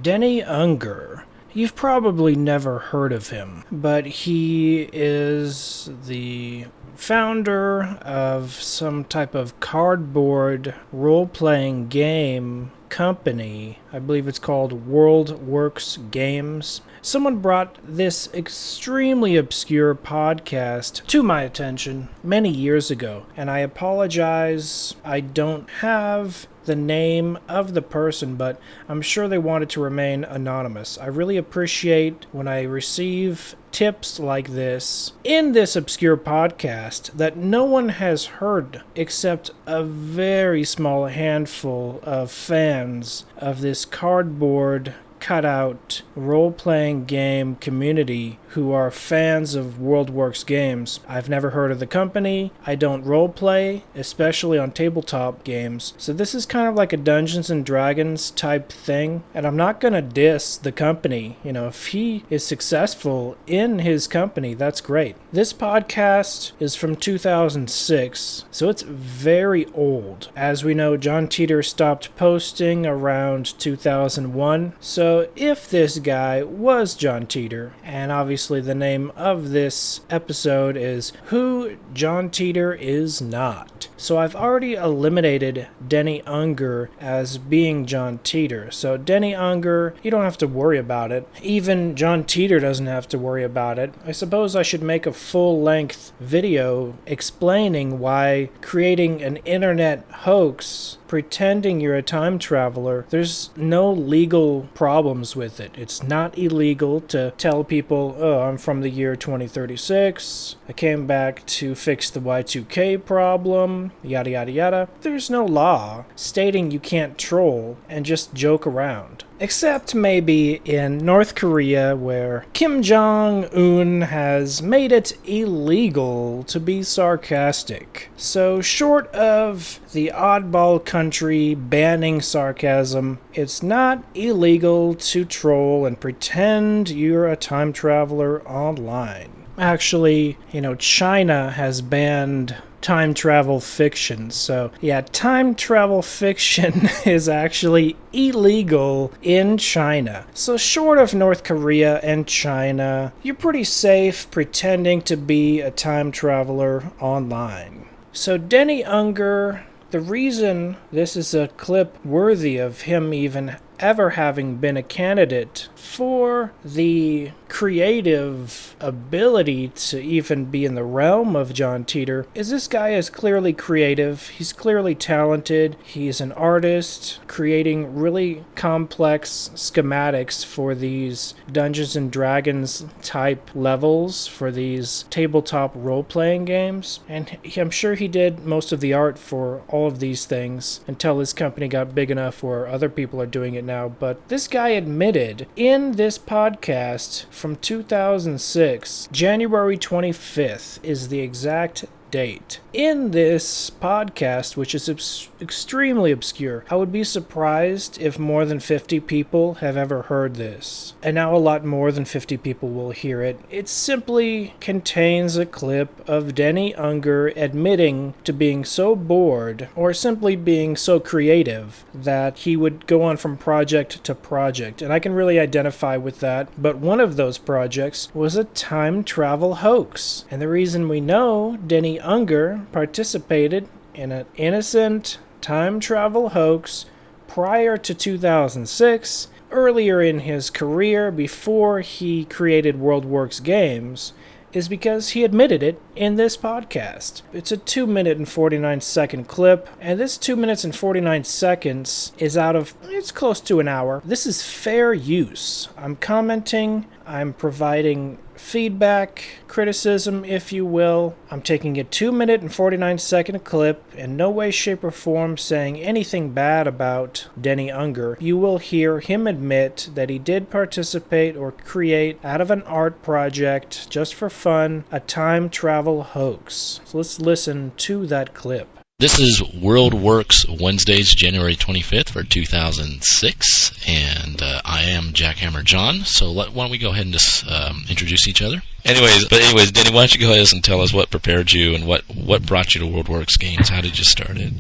Denny Unger. You've probably never heard of him, but he is the founder of some type of cardboard role-playing game company. I believe it's called WorldWorks Games. Someone brought this extremely obscure podcast to my attention many years ago, and I apologize, I don't have the name of the person, but I'm sure they wanted to remain anonymous. I really appreciate when I receive tips like this in this obscure podcast that no one has heard except a very small handful of fans of this cardboard cutout role-playing game community who are fans of WorldWorks games. I've never heard of the company. I don't roleplay, especially on tabletop games. So this is kind of like a Dungeons and Dragons type thing. And I'm not gonna diss the company. You know, if he is successful in his company, that's great. This podcast is from 2006, so it's very old. As we know, John Teter stopped posting around 2001. So if this guy was John Teter, and obviously the name of this episode is Who John Teter Is Not. So I've already eliminated Denny Unger as being John Teter. So Denny Unger, you don't have to worry about it. Even John Teter doesn't have to worry about it. I suppose I should make a full-length video explaining why creating an internet hoax pretending you're a time traveler, there's no legal problems with it. It's not illegal to tell people, oh, I'm from the year 2036, I came back to fix the Y2K problem, yada yada yada. There's no law stating you can't troll and just joke around. Except maybe in North Korea, where Kim Jong-un has made it illegal to be sarcastic. So short of the oddball country banning sarcasm, it's not illegal to troll and pretend you're a time traveler online. Actually, China has banned time travel fiction. So yeah, time travel fiction is actually illegal in China. So short of North Korea and China, you're pretty safe pretending to be a time traveler online. So Denny Unger, the reason this is a clip worthy of him even ever having been a candidate for the creative ability to even be in the realm of John Teter is this guy is clearly creative, he's clearly talented, he's an artist creating really complex schematics for these Dungeons and Dragons type levels, for these tabletop role-playing games, and I'm sure he did most of the art for all of these things until his company got big enough where other people are doing it now. But this guy admitted in this podcast from 2006, January 25th is the exact date. In this podcast, which is extremely obscure, I would be surprised if more than 50 people have ever heard this. And now a lot more than 50 people will hear it. It simply contains a clip of Denny Unger admitting to being so bored, or simply being so creative, that he would go on from project to project. And I can really identify with that. But one of those projects was a time travel hoax. And the reason we know Denny Unger participated in an innocent time travel hoax prior to 2006, earlier in his career before he created WorldWorks Games, is because he admitted it in this podcast. It's a 2-minute and 49-second clip, and this 2 minutes and 49 seconds is it's close to an hour. This is fair use. I'm commenting, I'm providing feedback, criticism, if you will. I'm taking a 2-minute and 49-second clip, in no way, shape, or form saying anything bad about Denny Unger. You will hear him admit that he did participate or create, out of an art project, just for fun, a time travel hoax. So let's listen to that clip. This is World Works Wednesdays, January 25th for 2006, and I am Jackhammer John. So why don't we go ahead and just introduce each other? Anyways, Denny, why don't you go ahead and tell us what prepared you and what brought you to World Works Games? How did you start it?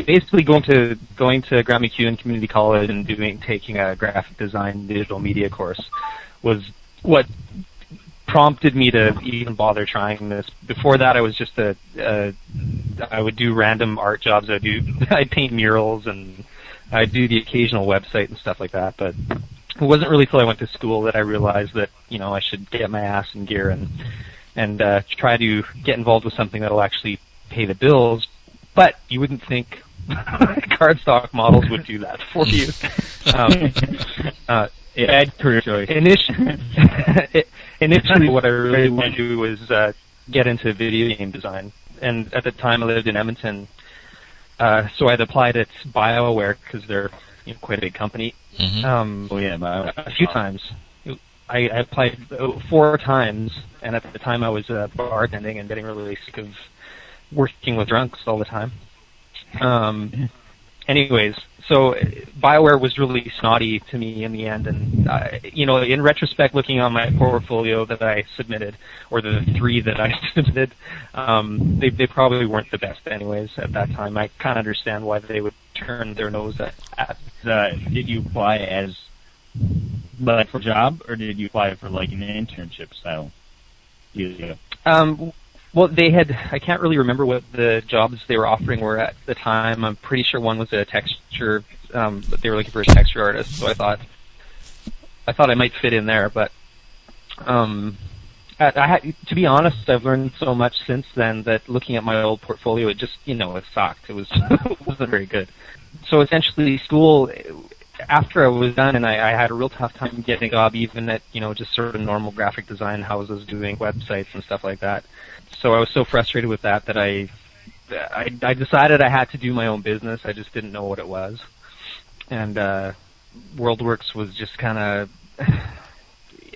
Basically, going to Grant MacEwan Community College and taking a graphic design digital media course was what prompted me to even bother trying this. Before that, I was just I would do random art jobs. I'd paint murals and I'd do the occasional website and stuff like that. But it wasn't really till I went to school that I realized that I should get my ass in gear and try to get involved with something that'll actually pay the bills. But you wouldn't think cardstock models would do that for you. Bad career choice. Initially, what I really wanted to do was get into video game design. And at the time, I lived in Edmonton, so I'd applied at BioWare because they're quite a big company. Mm-hmm. A few times. I applied 4 times, and at the time I was bartending and getting really sick of working with drunks all the time. Anyways, so BioWare was really snotty to me in the end, and in retrospect, looking on my portfolio that I submitted, or the 3 that I submitted, they probably weren't the best anyways at that time. I kind of understand why they would turn their nose at. Did you apply as for a job, or did you apply for like an internship style? Well, I can't really remember what the jobs they were offering were at the time. I'm pretty sure one was a texture, they were looking for a texture artist, so I thought I might fit in there, but to be honest, I've learned so much since then that looking at my old portfolio, it just, it sucked. It wasn't very good. So essentially, school, after I was done, and I had a real tough time getting a job, even at, just sort of normal graphic design houses doing websites and stuff like that. So I was so frustrated with that I decided I had to do my own business. I just didn't know what it was. And WorldWorks was just kind of...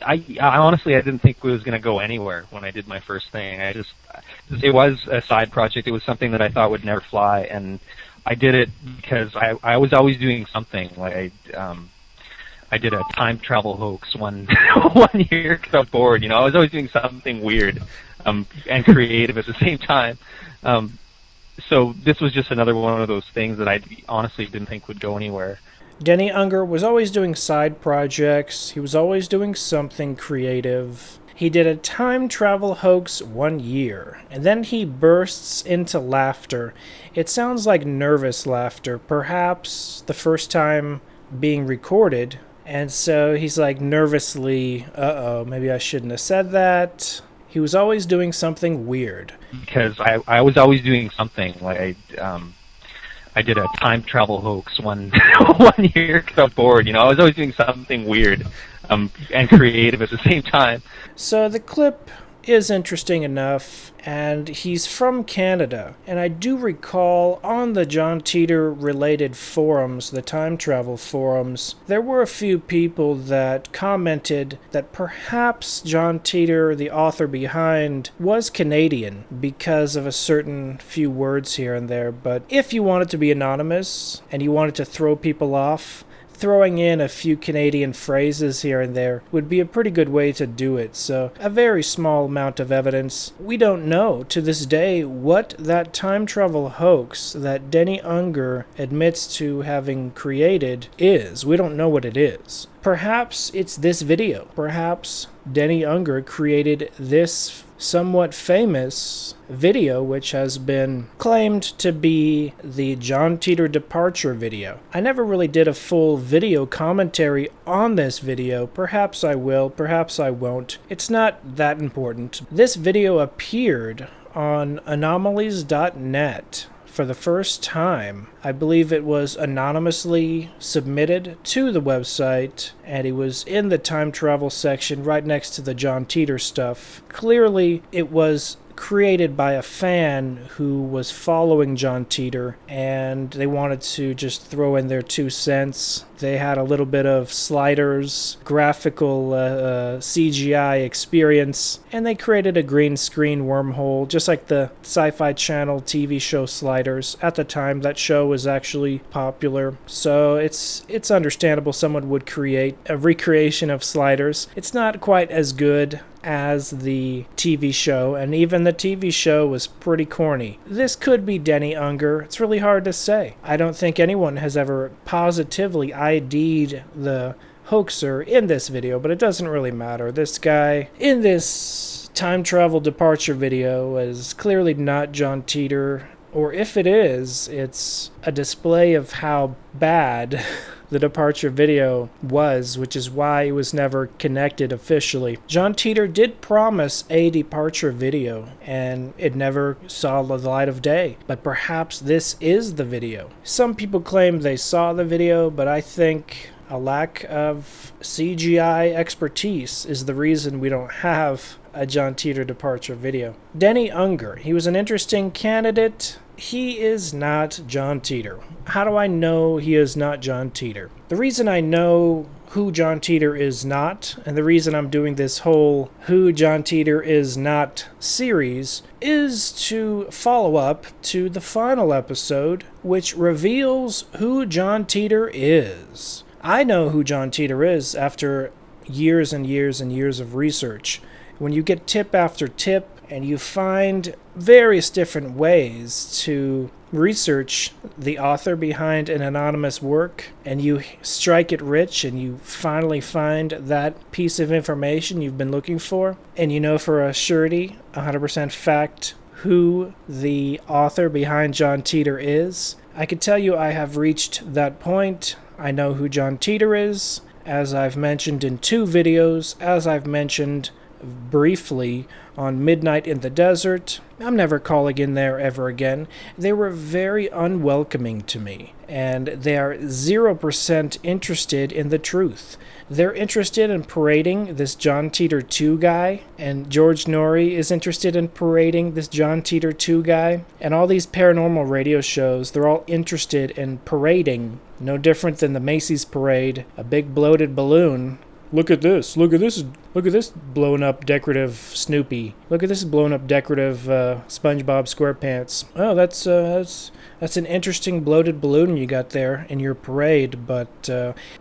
I honestly, I didn't think it was going to go anywhere when I did my first thing. It was a side project. It was something that I thought would never fly, and I did it because I was always doing something. Like I did a time travel hoax one year because I was bored. I was always doing something weird and creative at the same time. So this was just another one of those things that I honestly didn't think would go anywhere. Denny Unger was always doing side projects. He was always doing something creative. He did a time travel hoax 1 year, and then he bursts into laughter. It sounds like nervous laughter, perhaps the first time being recorded. And so he's like nervously, maybe I shouldn't have said that. He was always doing something weird. Because I was always doing something. Like I did a time travel hoax one year because I was bored. I was always doing something weird and creative at the same time. So the clip is interesting enough, and he's from Canada. And I do recall on the John Teter related forums, the time travel forums, there were a few people that commented that perhaps John Teter, the author behind, was Canadian because of a certain few words here and there. But if you wanted to be anonymous and you wanted to throw people off, throwing in a few Canadian phrases here and there would be a pretty good way to do it. So a very small amount of evidence. We don't know to this day what that time travel hoax that Denny Unger admits to having created is. We don't know what it is. Perhaps it's this video. Perhaps Denny Unger created this somewhat famous video, which has been claimed to be the John Teter departure video. I never really did a full video commentary on this video. Perhaps I will, perhaps I won't. It's not that important. This video appeared on anomalies.net for the first time. I believe it was anonymously submitted to the website, and it was in the time travel section right next to the John Teter stuff. Clearly, it was created by a fan who was following John Teter, and they wanted to just throw in their 2 cents. They had a little bit of sliders, graphical CGI experience, and they created a green screen wormhole, just like the Sci-Fi Channel TV show Sliders. At the time, that show was actually popular, so it's understandable someone would create a recreation of Sliders. It's not quite as good as the TV show, and even the TV show was pretty corny. This could be Denny Unger. It's really hard to say. I don't think anyone has ever positively ID'd the hoaxer in this video, but it doesn't really matter. This guy in this time travel departure video is clearly not John Teter, or if it is, it's a display of how bad the departure video was, which is why it was never connected officially. John Teter did promise a departure video, and it never saw the light of day. But perhaps this is the video. Some people claim they saw the video, but I think a lack of CGI expertise is the reason we don't have a John Teter departure video. Denny Unger, he was an interesting candidate. He is not John Teter. How do I know he is not John Teter? The reason I know who John Teter is not, and the reason I'm doing this whole Who John Teter Is Not series, is to follow up to the final episode, which reveals who John Teter is. I know who John Teter is after years and years and years of research. When you get tip after tip and you find various different ways to research the author behind an anonymous work, and you strike it rich and you finally find that piece of information you've been looking for, and you know for a surety, 100% fact, who the author behind John Teter is, I can tell you I have reached that point. I know who John Teter is, as I've mentioned in 2 videos, as I've mentioned briefly on Midnight in the Desert. I'm never calling in there ever again. They were very unwelcoming to me, and they are 0% interested in the truth. They're interested in parading this John Teter 2 guy, and George Norrie is interested in parading this John Teter 2 guy, and all these paranormal radio shows, they're all interested in parading, no different than the Macy's parade, a big bloated balloon. Look at this. Look at this blown up decorative Snoopy. Look at this blown up decorative SpongeBob SquarePants. Oh, that's an interesting bloated balloon you got there in your parade, but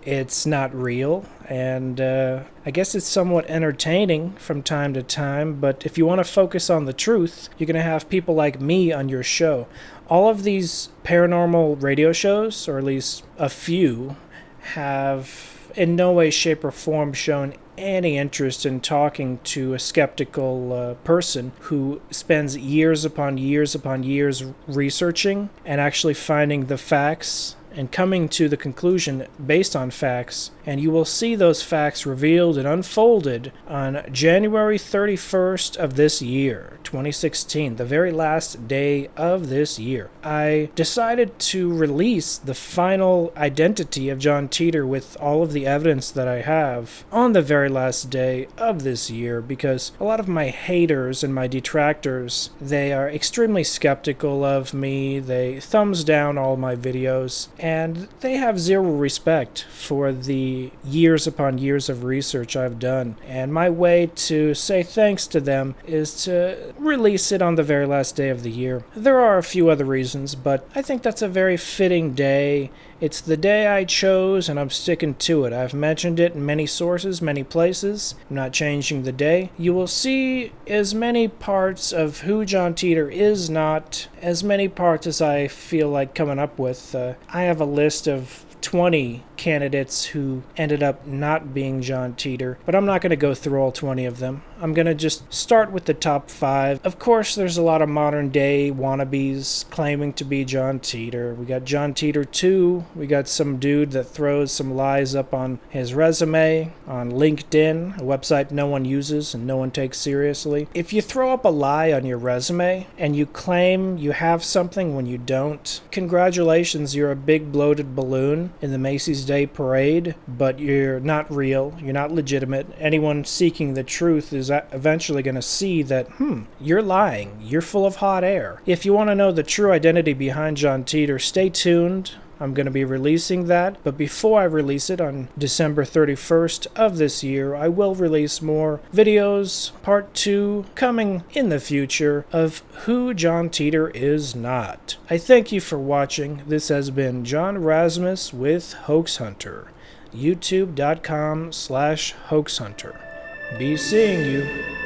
it's not real. And I guess it's somewhat entertaining from time to time, but if you want to focus on the truth, you're going to have people like me on your show. All of these paranormal radio shows, or at least a few, have in no way, shape, or form shown any interest in talking to a skeptical person who spends years upon years upon years researching and actually finding the facts and coming to the conclusion based on facts. And you will see those facts revealed and unfolded on January 31st of this year, 2016, the very last day of this year. I decided to release the final identity of John Teter with all of the evidence that I have on the very last day of this year, because a lot of my haters and my detractors, they are extremely skeptical of me. They thumbs down all my videos, and they have zero respect for the years upon years of research I've done. And my way to say thanks to them is to release it on the very last day of the year. There are a few other reasons, but I think that's a very fitting day. It's the day I chose, and I'm sticking to it. I've mentioned it in many sources, many places. I'm not changing the day. You will see as many parts of who John Teter is not, as many parts as I feel like coming up with. I have a list of 20 candidates who ended up not being John Teter, but I'm not going to go through all 20 of them. I'm going to just start with the top 5. Of course, there's a lot of modern day wannabes claiming to be John Teter. We got John Teter 2. We got some dude that throws some lies up on his resume on LinkedIn, a website no one uses and no one takes seriously. If you throw up a lie on your resume and you claim you have something when you don't, congratulations, you're a big bloated balloon in the Macy's Day Parade, but you're not real, you're not legitimate. Anyone seeking the truth is eventually going to see that, you're lying, you're full of hot air. If you want to know the true identity behind John Teter, stay tuned. I'm going to be releasing that, but before I release it on December 31st of this year, I will release more videos, part 2, coming in the future, of who John Teter is not. I thank you for watching. This has been John Razimus with Hoax Hunter. YouTube.com/hoaxhunter. Be seeing you.